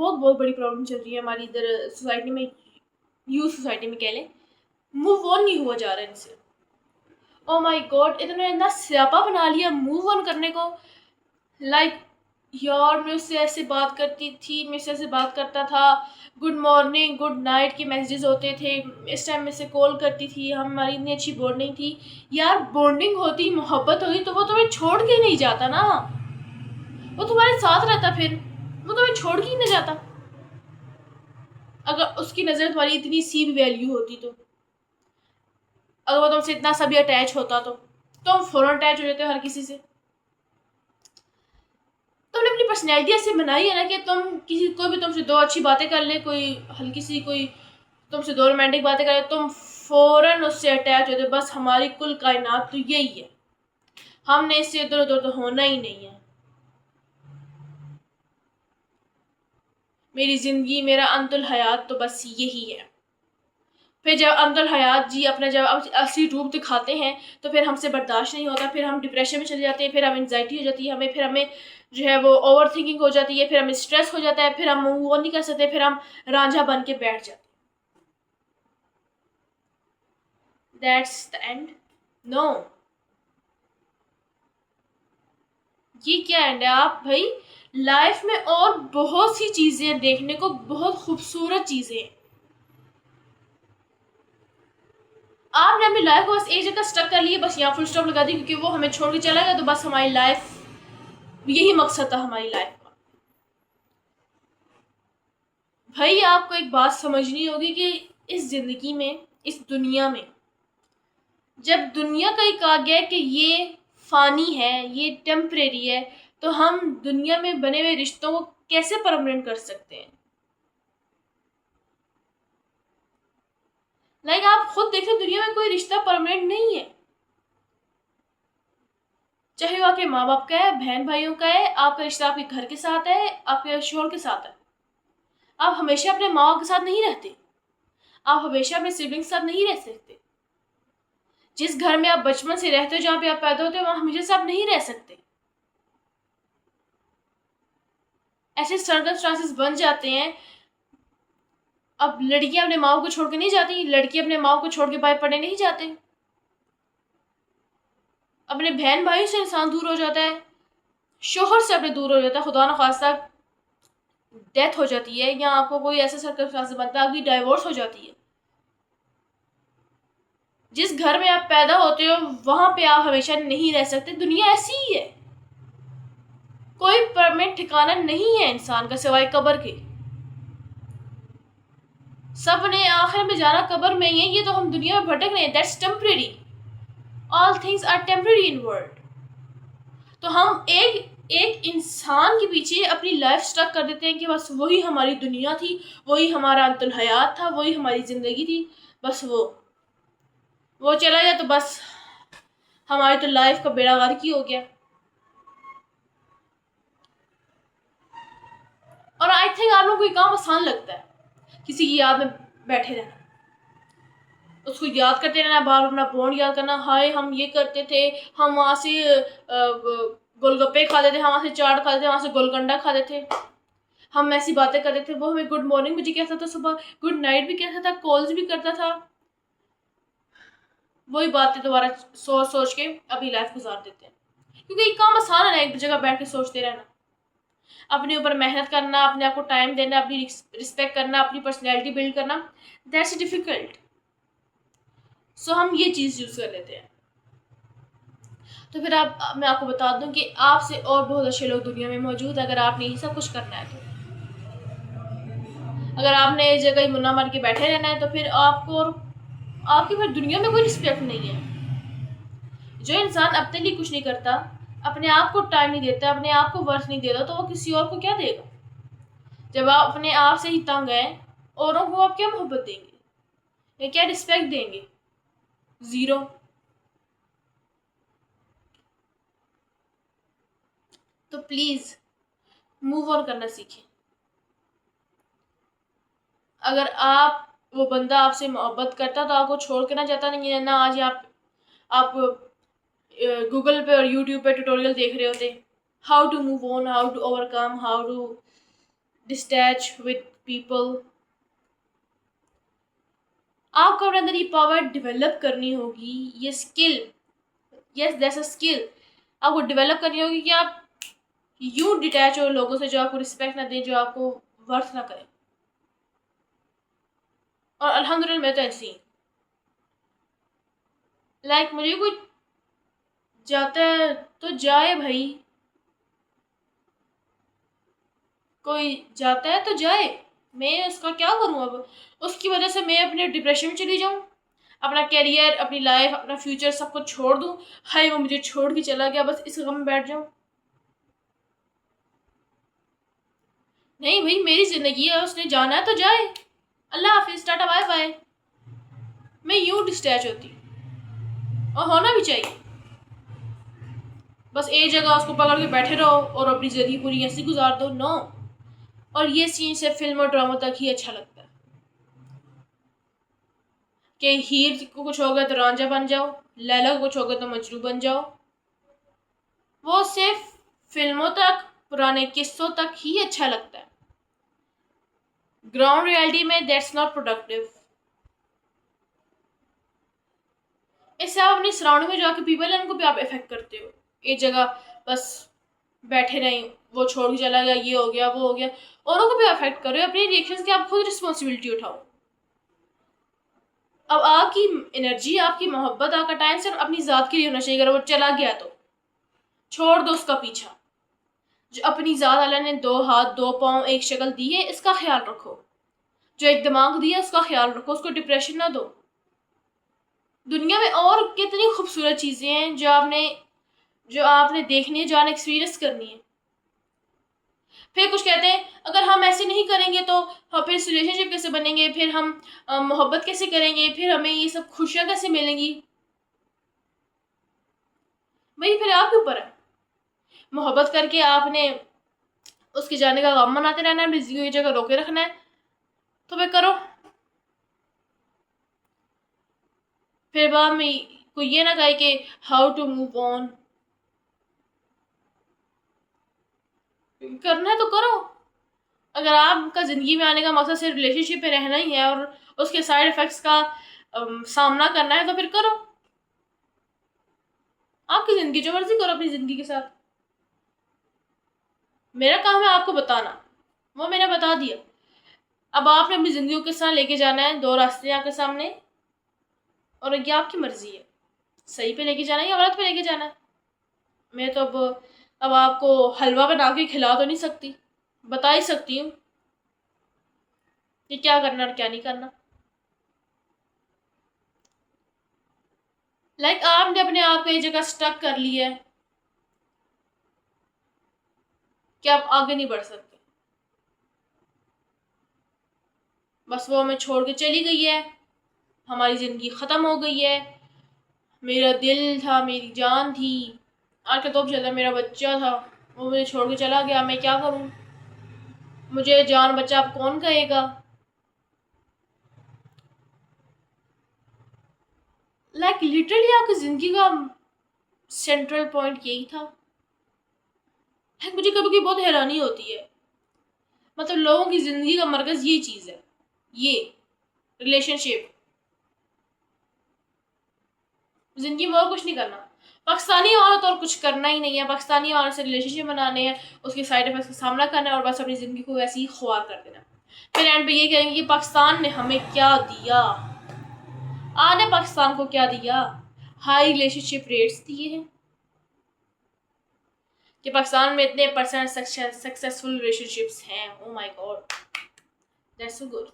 बहुत बहुत बड़ी प्रॉब्लम चल रही है हमारी इधर सोसाइटी में, यूथ सोसाइटी में कह लें। मूव ऑन नहीं हुआ जा रहा है इनसे। ओ माय गॉड, इन्होंने इतना स्यापा बना लिया मूव ऑन करने को। लाइक यार, मैं उससे ऐसे बात करती थी, मैं उससे ऐसे बात करता था, गुड मॉर्निंग गुड नाइट के मैसेजेस होते थे, इस टाइम में से कॉल करती थी, हमारी इतनी अच्छी बॉन्डिंग थी। यार बॉन्डिंग होती, मोहब्बत होती तो वो तुम्हें छोड़ के नहीं जाता ना, वो तुम्हारे साथ रहता, फिर वो तुम्हें छोड़ के ही नहीं जाता। अगर उसकी नज़र तुम्हारी इतनी सी भी वैल्यू होती तो, अगर वो तुमसे इतना सा भी अटैच होता तो तुम फौरन अटैच हो जाते हो हर किसी से। तुमने अपनी पर्सनैलिटी ऐसे बनाई है ना कि तुम किसी, कोई भी तुमसे दो अच्छी बातें कर ले, कोई हल्की सी कोई तुमसे दो रोमांटिक बातें कर ले, तुम फौरन उससे अटैच होते। बस हमारी कुल कायनात तो यही है, हमने इससे इधर उधर तो होना ही नहीं है, मेरी जिंदगी मेरा अंतुल हयात तो बस यही है। फिर जब अब्दुल हयात जी अपना जब असली रूप दिखाते हैं तो फिर हमसे बर्दाश्त नहीं होता, फिर हम डिप्रेशन में चले जाते हैं, फिर हमें एंग्जाइटी हो जाती है, हमें जो है वो ओवर थिंकिंग हो जाती है, फिर हमें स्ट्रेस हो जाता है, फिर हम मूव ऑन नहीं कर सकते, फिर हम रांझा बन के बैठ जाते हैं। That's the end? नो, ये क्या एंड है? आप भाई, लाइफ में और बहुत सी चीजें देखने को, बहुत खूबसूरत चीजें हैं। आपने अपनी लाइफ को बस एक जगह स्टक कर ली है, बस यहाँ फुल स्टॉप लगा दी क्योंकि वो हमें छोड़ के चला गया, तो बस हमारी लाइफ, यही मकसद था हमारी लाइफ का। भाई आपको एक बात समझनी होगी कि इस जिंदगी में, इस दुनिया में, जब दुनिया का ही कहा गया कि ये फानी है, ये टेम्परेरी है, तो हम दुनिया में बने हुए रिश्तों को कैसे परमानेंट कर सकते हैं? लाइक आप खुद देखो, दुनिया में कोई रिश्ता परमानेंट नहीं है, चाहे वो आपके माँ बाप का है, बहन भाइयों का है, आपका रिश्ता आपके घर के साथ है, आपके शोहर के साथ है। आप हमेशा अपने माँ बाप के साथ नहीं रहते, आप हमेशा अपने सिबलिंग के साथ नहीं रह सकते। जिस घर में आप बचपन से रहते हो, जहाँ पे आप पैदा होते हो, वहां हमेशा से आप नहीं रह सकते। ऐसे सर्कमस्टांसेस बन जाते हैं। अब लड़कियां अपने माँ को छोड़ के नहीं जाती, लड़की अपने माँ को छोड़ के बाहर पढ़ने नहीं जाते, अपने बहन भाई से इंसान दूर हो जाता है, शोहर से अपने दूर हो जाता है, खुदा न खास्ता डेथ हो जाती है, या आपको कोई ऐसा सर्कमस्टांस बनता है, आपकी डाइवोर्स हो जाती है। जिस घर में आप पैदा होते हो वहां पे आप हमेशा नहीं रह सकते। दुनिया ऐसी ही है, कोई परमानेंट ठिकाना नहीं है इंसान का सिवाय कब्र के। सब ने आखिर में जाना कब्र में ही है, ये तो हम दुनिया में भटक रहे हैं। That's temporary, all things are temporary in world. तो हम एक एक इंसान के पीछे अपनी लाइफ स्टक कर देते हैं कि बस वही हमारी दुनिया थी, वही हमारा अंतुल हयात था, वही हमारी जिंदगी थी। बस वो चला गया तो बस हमारी तो लाइफ का बेड़ा गर्क ही हो गया। और आई थिंक आप लोगों को ये काम आसान लगता है, किसी की याद में बैठे रहना, उसको याद करते रहना, बार बार अपना बॉन्ड याद करना। हाय हम ये करते थे, हम वहां से गोलगप्पे खाते थे, हम वहां से चाट खाते थे, वहां से गोलगंडा खाते थे, हम ऐसी बातें करते थे, वो हमें गुड मॉर्निंग भी कहता था, सुबह गुड नाइट भी कहता था, कॉल्स भी करता था। वही बातें दोबारा सोच सोच के अपनी लाइफ गुजार देते हैं, क्योंकि ये काम आसान है ना, एक जगह बैठ के सोचते रहना। अपने ऊपर मेहनत करना, अपने आप को टाइम देना, अपनी रिस्पेक्ट करना, अपनी पर्सनैलिटी बिल्ड करना, दैट्स डिफिकल्ट। सो हम ये चीज़ यूज़ कर लेते हैं। तो फिर मैं आपको बता दूं कि आपसे और बहुत अच्छे लोग दुनिया में मौजूद है, अगर आपने ये सब कुछ करना है तो। अगर आपने इस जगह ही मुन्ना मार के बैठे रहना है तो फिर आपको और आपकी फिर दुनिया में कोई रिस्पेक्ट नहीं है। जो इंसान अपने लिए कुछ नहीं करता, अपने आप को टाइम नहीं देता, अपने आप को वर्थ नहीं देता, तो वो किसी और को क्या देगा? जब आप अपने आप से ही तंग हैं, औरों को आप क्या मोहब्बत देंगे या क्या रिस्पेक्ट देंगे? जीरो। तो प्लीज मूव ऑन करना सीखें। अगर आप, वो बंदा आपसे मोहब्बत करता तो आपको छोड़ के ना जाता, नहीं है ना आज आप गूगल पे और यूट्यूब पे ट्यूटोरियल देख रहे होते, how to move on, how to overcome, how to detach with people. आपको अपने अंदर ये पावर डेवलप करनी होगी, ये skill, yes that's a skill, आपको डेवलप करनी होगी कि आप यूं डिटैच हो लोगों से जो आपको रिस्पेक्ट ना दें, जो आपको वर्थ ना करें। और अल्हम्दुलिल्लाह मैं तो ऐसी लाइक मुझे कोई जाता है तो जाए भाई, कोई जाता है तो जाए, मैं उसका क्या करूं अब? उसकी वजह से मैं अपने डिप्रेशन में चली जाऊं, अपना कैरियर, अपनी लाइफ, अपना फ्यूचर सब कुछ छोड़ दूं, हाय वो मुझे छोड़ के चला गया, बस इस गम में बैठ जाऊं? नहीं भाई, मेरी जिंदगी है, उसने जाना है तो जाए, अल्लाह हाफिज, टाटा बाय बाय। मैं यूं डिस्टैच होती, और होना भी चाहिए। बस एक जगह उसको पकड़ के बैठे रहो और अपनी जिंदगी पूरी ऐसी गुजार दो, नो। और ये सीन सिर्फ फिल्म और ड्रामा तक ही अच्छा लगता है कि हीर को कुछ हो गया तो रांझा बन जाओ, लैला को कुछ हो गया तो मजनू बन जाओ। वो सिर्फ फिल्मों तक, पुराने किस्सों तक ही अच्छा लगता है। ग्राउंड रियलिटी में दैट्स नॉट प्रोडक्टिव। इससे आप अपनी सराउंडिंग में जो आपके पीपल है उनको भी आप इफेक्ट करते हो। एक जगह बस बैठे नहीं, वो छोड़ के चला गया, ये हो गया वो हो गया, औरों को भी अफेक्ट करो, अपने रिएक्शंस की आप खुद रिस्पॉन्सिबिलिटी उठाओ। अब आपकी एनर्जी, आपकी मोहब्बत, आपका टाइम सिर्फ अपनी ज़ात के लिए होना चाहिए। अगर वो चला गया तो छोड़ दो उसका पीछा। जो अपनी ज़ात अल्लाह ने 2 हाथ 2 पाँव एक शक्ल दी है, इसका ख्याल रखो। जो एक दिमाग दिया है उसका ख्याल रखो, उसको डिप्रेशन ना दो। दुनिया में और कितनी खूबसूरत चीज़ें हैं जो आपने देखनी है, जो आपने एक्सपीरियंस करनी है। फिर कुछ कहते हैं अगर हम ऐसे नहीं करेंगे तो हम फिर रिलेशनशिप कैसे बनेंगे, फिर हम मोहब्बत कैसे करेंगे, फिर हमें ये सब खुशियां कैसे मिलेंगी? भाई फिर आपके ऊपर है। मोहब्बत करके आपने उसके जाने का गम मनाते रहना है, अपनी जिंदगी की जगह रोके रखना है, तो फिर करो। फिर बाद में कोई ये ना कहे कि हाउ टू मूव ऑन। करना है तो करो। अगर आपका जिंदगी में आने का मकसद सिर्फ रिलेशनशिप पे रहना ही है और उसके साइड इफेक्ट्स का सामना करना है, तो फिर करो। आपकी जिंदगी जो मर्जी करो अपनी जिंदगी के साथ। मेरा काम है आपको बताना, वो मैंने बता दिया। अब आपने अपनी जिंदगी को किस तरह लेके जाना है, 2 रास्ते हैं आपके सामने, और ये आपकी मर्जी है, सही पे लेके जाना है या गलत पे लेके जाना है। मैं तो अब आपको हलवा बना के खिला तो नहीं सकती, बता ही सकती हूँ कि क्या करना और क्या नहीं करना। लाइक आपने अपने आप को एक जगह स्टक कर लिया है कि आप आगे नहीं बढ़ सकते, बस वो हमें छोड़ के चली गई है, हमारी जिंदगी खत्म हो गई है। मेरा दिल था, मेरी जान थी, आज का तो चला, मेरा बच्चा था, वो मुझे छोड़ के चला गया, मैं क्या करूं? मुझे जान बच्चा अब कौन कहेगा? लाइक लिटरली आपकी जिंदगी का सेंट्रल पॉइंट यही था। लाइक मुझे कभी कभी बहुत हैरानी होती है, मतलब लोगों की जिंदगी का मरकज ये चीज है, ये रिलेशनशिप। जिंदगी में और कुछ नहीं करना। पाकिस्तानी औरत और कुछ करना ही नहीं है, पाकिस्तानी औरत से रिलेशनशिप बनाने हैं, उसके साइड इफेक्ट्स का सामना करना है और बस अपनी जिंदगी को वैसे ही ख्वार कर देना। फिर एंड पे ये कहेंगे कि पाकिस्तान ने हमें क्या दिया। आने पाकिस्तान को क्या दिया? हाई रिलेशनशिप रेट्स दिए हैं कि पाकिस्तान में इतने % सक्सेसफुल रिलेशनशिप्स हैं। Oh my God, that's so good.